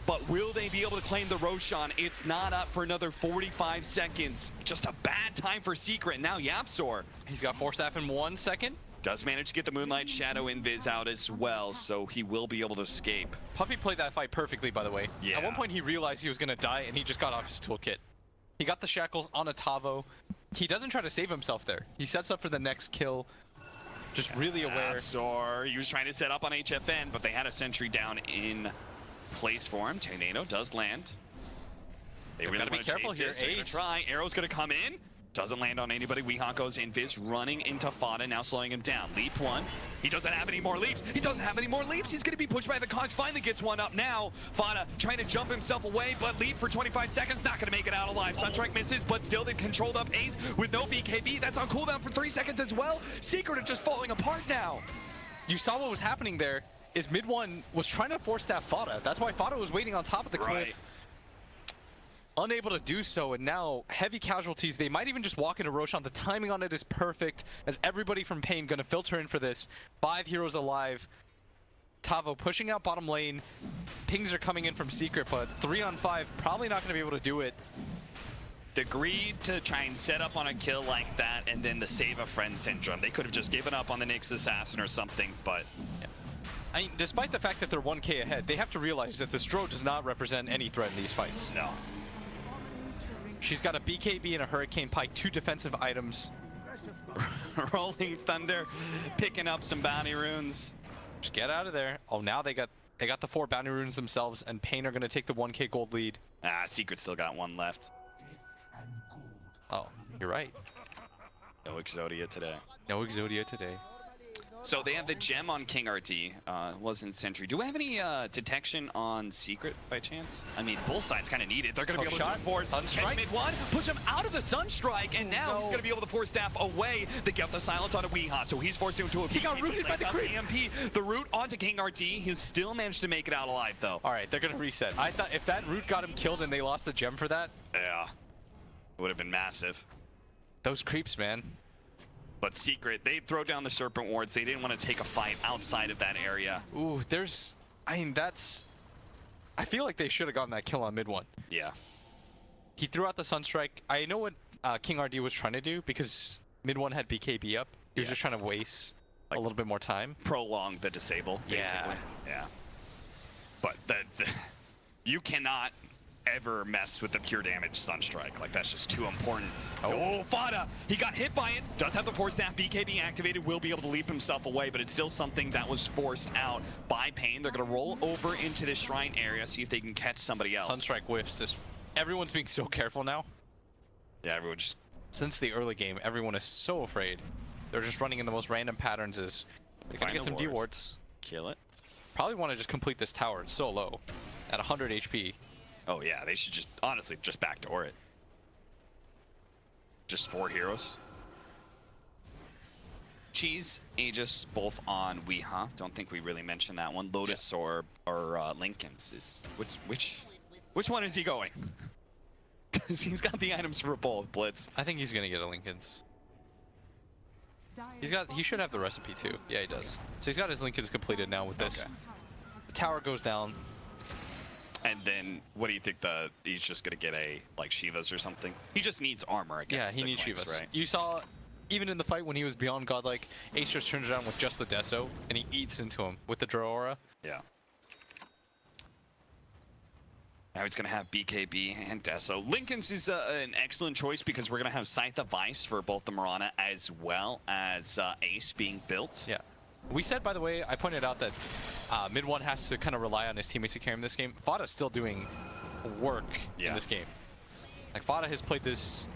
But will they be able to claim the Roshan? It's not up for another 45 seconds. Just a bad time for Secret. Now YapzOr. He's got 4 staff in 1 second. Does manage to get the Moonlight Shadow Invis out as well, so he will be able to escape. Puppey played that fight perfectly, by the way. Yeah. At one point, he realized he was going to die, and he just got off his toolkit. He got the shackles on a Tavo. He doesn't try to save himself there. He sets up for the next kill. Just really aware. YapzOr, he was trying to set up on HFN, but they had a sentry down in place for him. Tornado does land. They really gotta be want to careful chase here. this. They're gonna Ace. try. Arrow's gonna come in. Doesn't land on anybody. Weehawk goes Invis, running into FATA, now slowing him down. Leap 1. He doesn't have any more leaps. He doesn't have any more leaps. He's gonna be pushed by the Cogs. Finally gets one up now. FATA trying to jump himself away, but leap for 25 seconds. Not gonna make it out alive. Sunstrike misses, but still they've controlled up Ace with no BKB. That's on cooldown for 3 seconds as well. Secret are just falling apart now. You saw what was happening there. Is mid 1 was trying to force staff FATA. That's why FATA was waiting on top of the cliff. Right. Unable to do so, and now heavy casualties. They might even just walk into Roshan. The timing on it is perfect, as everybody from Pain gonna filter in for this. 5 heroes alive. Tavo pushing out bottom lane. Pings are coming in from Secret, but 3 on 5, probably not gonna be able to do it. The greed to try and set up on a kill like that, and then the save a friend syndrome. They could have just given up on the Nyx Assassin or something, but I mean, despite the fact that they're 1k ahead, they have to realize that the Stro does not represent any threat in these fights. no. She's got a BKB and a Hurricane Pike, 2 defensive items. Rolling Thunder, picking up some bounty runes. Just get out of there. Oh, now they got the 4 bounty runes themselves, and Pain are gonna take the 1k gold lead. Secret still got 1 left. Oh, you're right. No Exodia today. No Exodia today. So they have the gem on King RT, wasn't Sentry. Do we have any detection on Secret by chance? I mean, both sides kind of need it. They're going to be able to Shot. jump force. Sunstrike. Mid 1, push him out of the Sunstrike, and now he's going to be able to force staff away. They get the silence on a Weehawk, so he's forced into a He got rooted by the creep. EMP. The root onto King RT. He's still managed to make it out alive, though. All right, they're gonna reset. I thought if that root got him killed and they lost the gem for that, Yeah, it would have been massive. those creeps, man. But Secret, they throw down the Serpent Wards. They didn't want to take a fight outside of that area. Ooh, I mean, I feel like they should have gotten that kill on mid 1. Yeah. He threw out the Sunstrike. I know what King RD was trying to do, because mid 1 had BKB up. He was just trying to waste a little bit more time. Prolong the disable, basically. Yeah. Yeah. But you cannot ever mess with the pure damage Sunstrike. Like, that's just too important. Oh, FATA! He got hit by it. Does have the Force Staff. BKB activated. Will be able to leap himself away, but it's still something that was forced out by Pain. They're going to roll over into this shrine area, see if they can catch somebody else. Sunstrike whiffs. Everyone's being so careful now. Yeah, everyone just... Since the early game, everyone is so afraid. They're just running in the most random patterns. They're going to get some D-wards. Kill it. Probably want to just complete this tower. It's so low. At 100 HP. Oh yeah, they should just, honestly, just backdoor it. Just 4 heroes. Cheese, Aegis, both on Weeha. Don't think we really mentioned that one. Lotus or Lincoln's is which one is he going? Because he's got the items for both. Blitz. I think he's gonna get a Lincoln's. He should have the recipe too. Yeah, he does. So he's got his Lincoln's completed now with this. Okay. The tower goes down. And then, what do you think he's just gonna get like Shivas or something? He just needs armor against he needs Clinks, Shivas. right? You saw, even in the fight when he was beyond godlike, Ace just turns around with just the Deso, and he eats into him with the Draw Aura. Yeah. Now he's gonna have BKB and Deso. Lincoln's is an excellent choice because we're gonna have Scythe of Vice for both the Mirana as well as Ace being built. Yeah. We said, by the way, I pointed out that mid one has to kind of rely on his teammates to carry him this game. FATA's still doing work in this game. Like, FATA has played this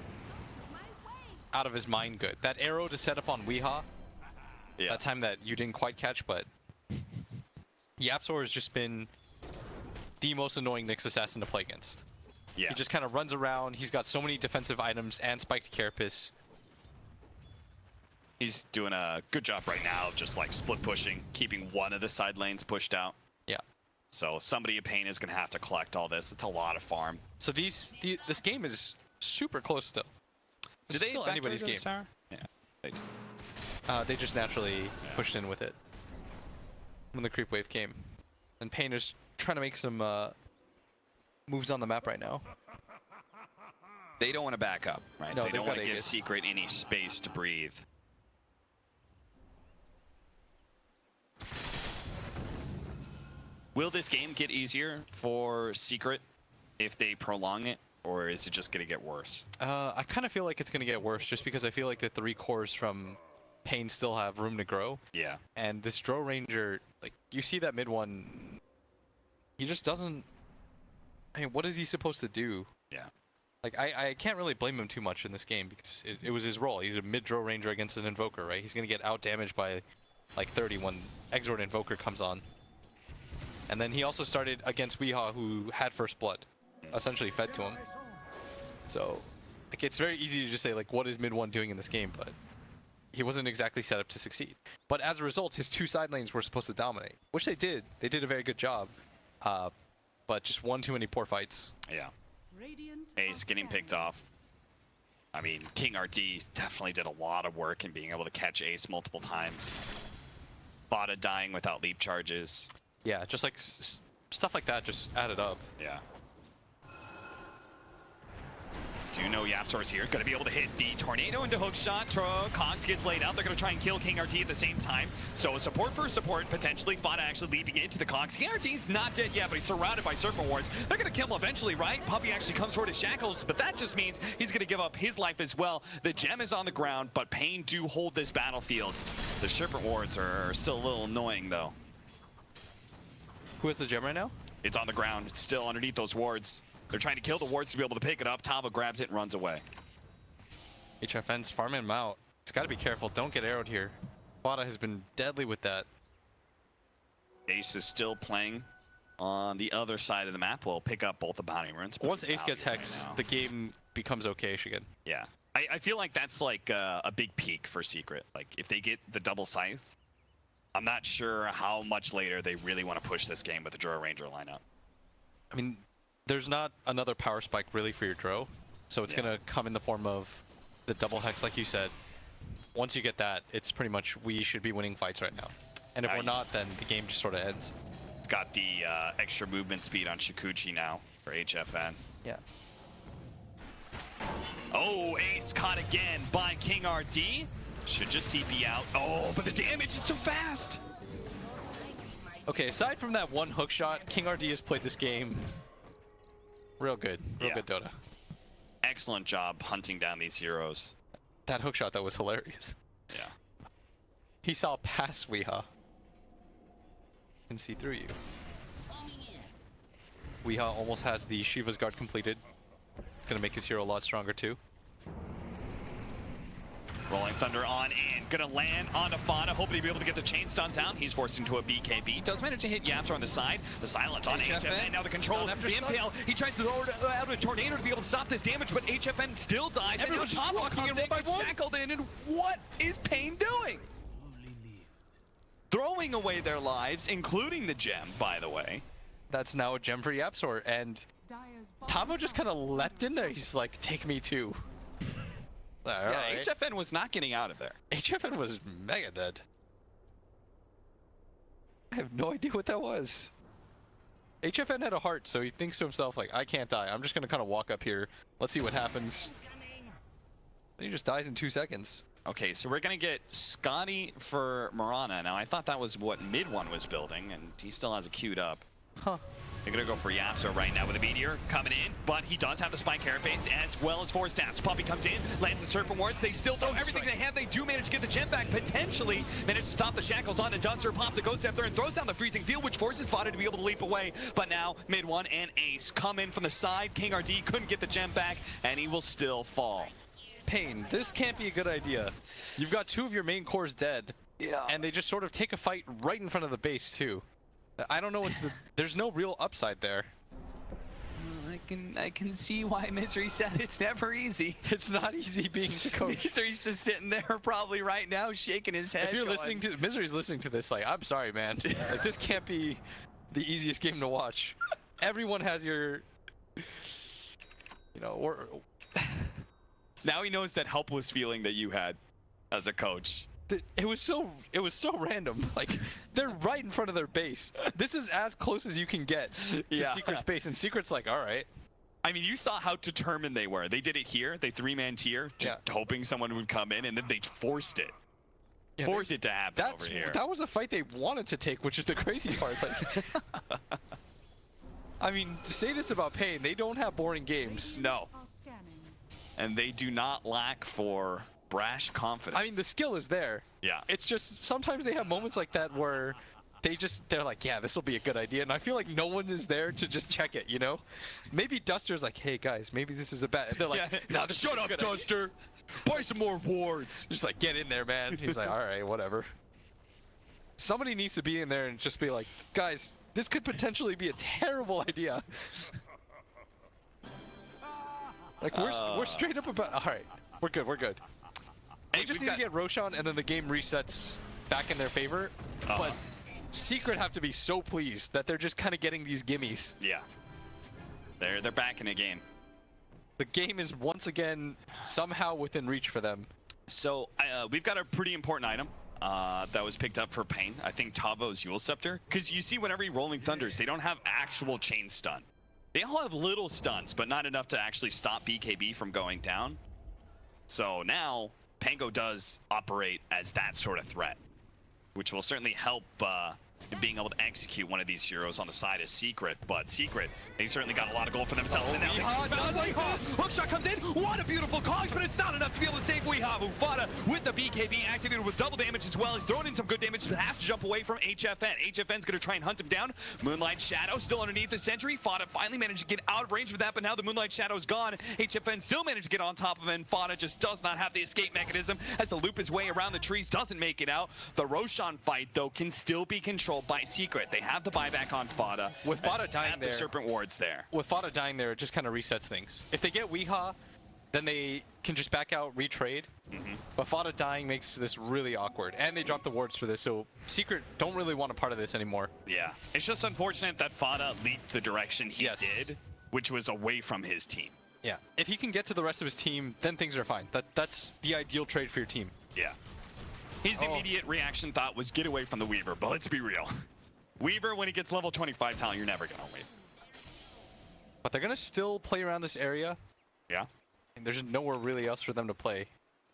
out of his mind good. That arrow to set up on Weeha, that time that you didn't quite catch, but YapzOr has just been the most annoying Nyx assassin to play against. Yeah. He just kind of runs around. He's got so many defensive items and spiked carapace. He's doing a good job right now of just like split pushing, keeping one of the side lanes pushed out. Yeah. So somebody in Pain is going to have to collect all this. It's a lot of farm. So this game is super close still. Did they still anybody's game? Yeah. They did. They just naturally pushed in with it when the creep wave came. And Pain is trying to make some moves on the map right now. They don't want to back up, right? No, they don't want to give Aegis. Secret any space to breathe. Will this game get easier for Secret if they prolong it, or is it just going to get worse? I kind of feel like it's going to get worse just because I feel like the 3 cores from Pain still have room to grow. Yeah. And this Drow Ranger, like, you see that mid one, he just doesn't... I mean, what is he supposed to do? Yeah. Like, I can't really blame him too much in this game because it was his role. He's a mid-Drow Ranger against an Invoker, right? He's going to get out-damaged by, like, 30 when Exort Invoker comes on. And then he also started against Weeha, who had First Blood, essentially fed to him. So, like, it's very easy to just say, like, what is mid one doing in this game? But he wasn't exactly set up to succeed. But as a result, his 2 side lanes were supposed to dominate, which they did. They did a very good job. But just one too many poor fights. Yeah. Ace getting picked off. I mean, King RD definitely did a lot of work in being able to catch Ace multiple times. FATA dying without leap charges. Yeah, just like stuff like that just added up. Yeah. Do know YapzOr's here. Going to be able to hit the Tornado into hookshot. Cox gets laid out. They're going to try and kill King RT at the same time. So a support for support, potentially FATA actually leaping into the Cox. King RT's not dead yet, but he's surrounded by Serpent Wards. They're going to kill him eventually, right? Puppey actually comes toward his shackles, but that just means he's going to give up his life as well. The gem is on the ground, but Pain do hold this battlefield. The Serpent Wards are still a little annoying, though. Who has the gem right now? It's on the ground. It's still underneath those wards. They're trying to kill the wards to be able to pick it up. Tava grabs it and runs away. HFN's farming him out. He's got to be careful. Don't get arrowed here. FATA has been deadly with that. Ace is still playing on the other side of the map. We'll pick up both the bounty runes. Once Ace gets Hex, the game becomes okay-ish again. Yeah. I feel like that's like a big peak for Secret. Like, if they get the double scythe, I'm not sure how much later they really want to push this game with the Drow Ranger lineup. I mean, there's not another power spike really for your Drow, so it's going to come in the form of the double Hex, like you said. Once you get that, it's pretty much we should be winning fights right now. And if we're not, then the game just sort of ends. Got the extra movement speed on Shikuchi now for HFN. Yeah. Oh, Ace caught again by King RD. Should just TP out. Oh, but the damage is so fast. Okay, aside from that one hook shot, King RD has played this game Real good. Real good Dota. Excellent job hunting down these heroes. That hook shot, that was hilarious. Yeah. He saw past Weeha. Can see through you. Weeha almost has the Shiva's Guard completed. It's going to make his hero a lot stronger too. Rolling Thunder on and gonna land on FATA, hoping to be able to get the chain stuns out. He's forced into a BKB. Does manage to hit YapzOr on the side. The silence on HFN. Now the control of the Impale. He tries to throw it out with a tornado to be able to stop this damage, but HFN still dies. Everyone's just walking in one by one. Shackled in, and what is Pain doing? Throwing away their lives, including the gem, by the way. That's now a gem for YapzOr, and Dire's bottom Tavo just kind of leapt in there. He's like, take me too. Yeah, Alright. HFN was not getting out of there. HFN was mega dead. I have no idea what that was. HFN had a heart, so he thinks to himself, like, I can't die. I'm just going to kind of walk up here. Let's see what happens. He just dies in 2 seconds. Okay, so we're gonna get Scotty for Marana. Now, I thought that was what mid one was building, and he still has it queued up. Huh. They're gonna go for YapzOr right now with a meteor coming in, but he does have the spike carapace as well as 4 stats. Puppey comes in, lands the serpent wards. They still throw everything they have. They do manage to get the gem back, potentially manage to stop the shackles onto Duster, pops a ghost after and throws down the freezing field, which forces FATA to be able to leap away. But now mid one and Ace come in from the side. King RD couldn't get the gem back, and he will still fall. Pain, this can't be a good idea. You've got 2 of your main cores dead, and they just sort of take a fight right in front of the base too. I don't know what there's no real upside there. I can see why Misery said it's never easy. It's not easy being the coach. Misery's just sitting there probably right now shaking his head. If you're going, listening to Misery's listening to this, like, I'm sorry, man. Like, this can't be the easiest game to watch. Everyone has your, you know, or now he knows that helpless feeling that you had as a coach. it was so random. Like, they're right in front of their base. This is as close as you can get to Secret space, and Secret's like, all right. I mean, you saw how determined they were. They did it here. They 3-man tier, just hoping someone would come in, and then they forced it. Yeah, forced it to happen over here. That was a fight they wanted to take, which is the crazy part. Like, I mean, to say this about Pain, they don't have boring games. No. are scanning. And they do not lack for brash confidence. I mean, the skill is there. Yeah. It's just sometimes they have moments like that where they're like, yeah, this will be a good idea, and I feel like no one is there to just check it, you know? Maybe Duster's like, hey guys, maybe this is a bad. And they're like, nah, this shut is a up, good Duster. Buy some more wards. Just like, get in there, man. He's like, all right, whatever. Somebody needs to be in there and just be like, guys, this could potentially be a terrible idea. Like, we're straight up about, all right, we're good, we're good. They just need to get Roshan, and then the game resets back in their favor. But Secret have to be so pleased that they're just kind of getting these gimmies. Yeah. They're back in the game. The game is once again somehow within reach for them. So we've got a pretty important item that was picked up for Pain. I think Tavo's Yule Scepter. Because you see whenever you Rolling Thunders, they don't have actual chain stun. They all have little stuns, but not enough to actually stop BKB from going down. So now, Pango does operate as that sort of threat, which will certainly help in being able to execute one of these heroes on the side of Secret. But Secret, they certainly got a lot of gold for themselves. And now Hookshot comes in. What a beautiful cogs, but it's not enough to be able to save Weeha. FATA with the BKB activated with double damage as well. He's throwing in some good damage, but has to jump away from HFN. HFN's going to try and hunt him down. Moonlight Shadow still underneath the sentry. FATA finally managed to get out of range of that, but now the Moonlight Shadow's gone. HFN still managed to get on top of him, and FATA just does not have the escape mechanism as to loop his way around the trees, doesn't make it out. The Roshan fight, though, can still be controlled by Secret. They have the buyback on FATA. With FATA dying there, the Serpent Wards there. With FATA dying there, it just kind of resets things. If they get Weeha, then they can just back out, retrade. But FATA dying makes this really awkward. And they drop the wards for this, so Secret don't really want a part of this anymore. Yeah. It's just unfortunate that FATA leaked the direction he did, which was away from his team. Yeah. If he can get to the rest of his team, then things are fine. That's the ideal trade for your team. Yeah. His immediate reaction thought was get away from the Weaver, but let's be real. Weaver, when he gets level 25 talent, you're never going to win. But they're going to still play around this area. Yeah. And there's nowhere really else for them to play.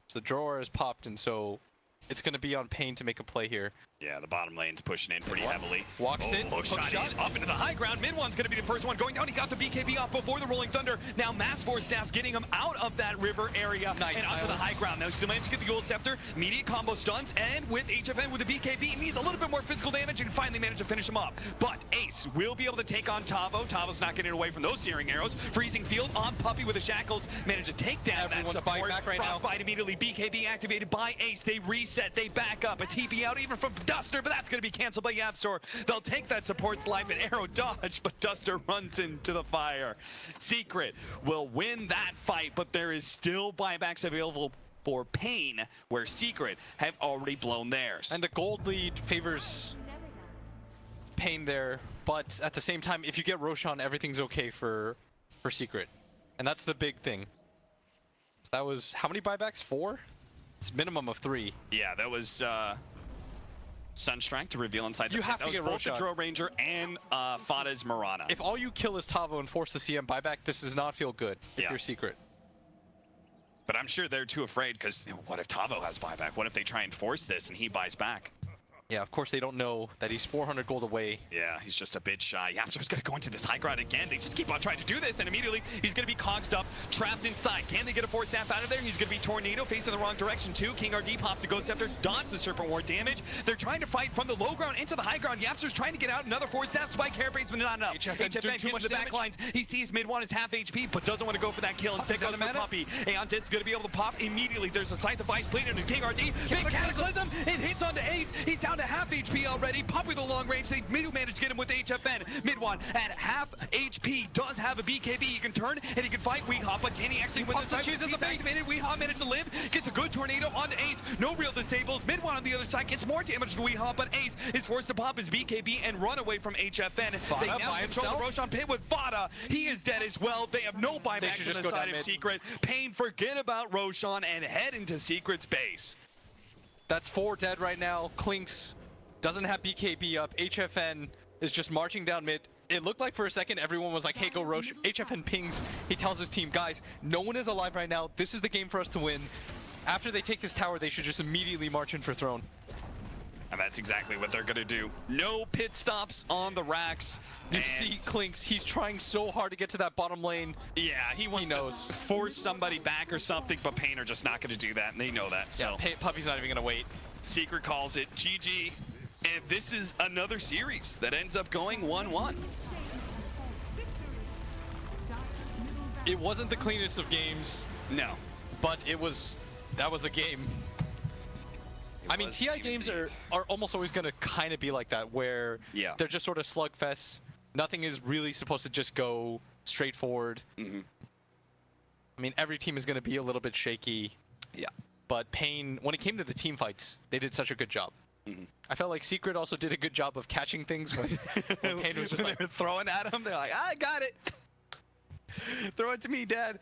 So the drawer is popped, and so it's going to be on Pain to make a play here. Yeah, the bottom lane's pushing in pretty heavily. Walks in, hook shot in, up into the high ground. Mid one's going to be the first one going down. He got the BKB off before the Rolling Thunder. Now Mass Force Staff's getting him out of that river area nice and onto the high ground. Now still managed to get the Gold Scepter. Immediate combo stuns, and with HFN with the BKB, he needs a little bit more physical damage and finally managed to finish him up. But Ace will be able to take on Tavo. Tavo's not getting away from those searing arrows. Freezing field on Puppey with the shackles. Managed to take down Everyone's that support. back right now. Frostbite immediately. BKB activated by Ace. They reset. They back up. A TP out even from Duster, but that's going to be canceled by YapzOr. They'll take that support's life and arrow dodge, but Duster runs into the fire. Secret will win that fight, but there is still buybacks available for Pain, where Secret have already blown theirs. And the gold lead favors Pain there, but at the same time, if you get Roshan, everything's okay for Secret. And that's the big thing. That was, how many buybacks? 4? It's minimum of 3. Yeah, that was Sunstrike to reveal inside the You pit. have That to was get both Roshan. the Drow Ranger and Fata's Mirana. If all you kill is Tavo and force the CM buyback, this does not feel good if Yeah. you're Secret. But I'm sure they're too afraid, because what if Tavo has buyback? What if they try and force this and he buys back? Yeah, of course they don't know that he's 400 gold away. Yeah, he's just a bit shy. YapzOr's going to go into this high ground again. They just keep on trying to do this, and immediately he's going to be cogsed up, trapped inside. Can they get a force staff out of there? He's going to be Tornado, facing the wrong direction too. King RD pops the Ghost Scepter, dodges the Serpent Ward damage. They're trying to fight from the low ground into the high ground. YapzOr's trying to get out another force staff. Spike Carapace, but not enough. HFN's doing too much the damage. back lines. He sees mid one is half HP, but doesn't want to go for that kill. Instead goes for Puppey. Aeon is going to be able to pop immediately. There's a Scythe of Ice bleeding into King RD. Big Cataclysm. It hits onto Ace. He's down to half HP already. Puppey with a long range. They do manage to get him with HFN. Mid one at half HP does have a BKB. He can turn and he can fight Weehawk, but can he actually win this fight? He's activated. Weehawk managed to live. Gets a good tornado onto Ace. No real disables. Mid one on the other side gets more damage to Weehawk, but Ace is forced to pop his BKB and run away from HFN. They now control the Roshan pit with FATA. He is dead as well. They have no buyback should to just the go side down of mid. Secret. Pain, forget about Roshan and head into Secret's base. That's 4 dead right now. Clinks doesn't have BKB up. HFN is just marching down mid. It looked like for a second everyone was like, hey, go Rosh. HFN pings. He tells his team, guys, no one is alive right now. This is the game for us to win. After they take this tower, they should just immediately march in for throne. And that's exactly what they're going to do. No pit stops on the racks. You see Clinks, he's trying so hard to get to that bottom lane. Yeah, he wants to force somebody back or something, but Pain are just not going to do that, and they know that. So Yeah, Puppey's not even going to wait. Secret calls it GG. And this is another series that ends up going 1-1. It wasn't the cleanest of games, No. but that was a game. I mean, TI games are almost always going to kind of be like that, where they're just sort of slugfests. Nothing is really supposed to just go straight forward. I mean, every team is going to be a little bit shaky. Yeah. But Pain, when it came to the team fights, they did such a good job. I felt like Secret also did a good job of catching things when Pain was just like throwing at him. They're like, I got it. Throw it to me, Dad.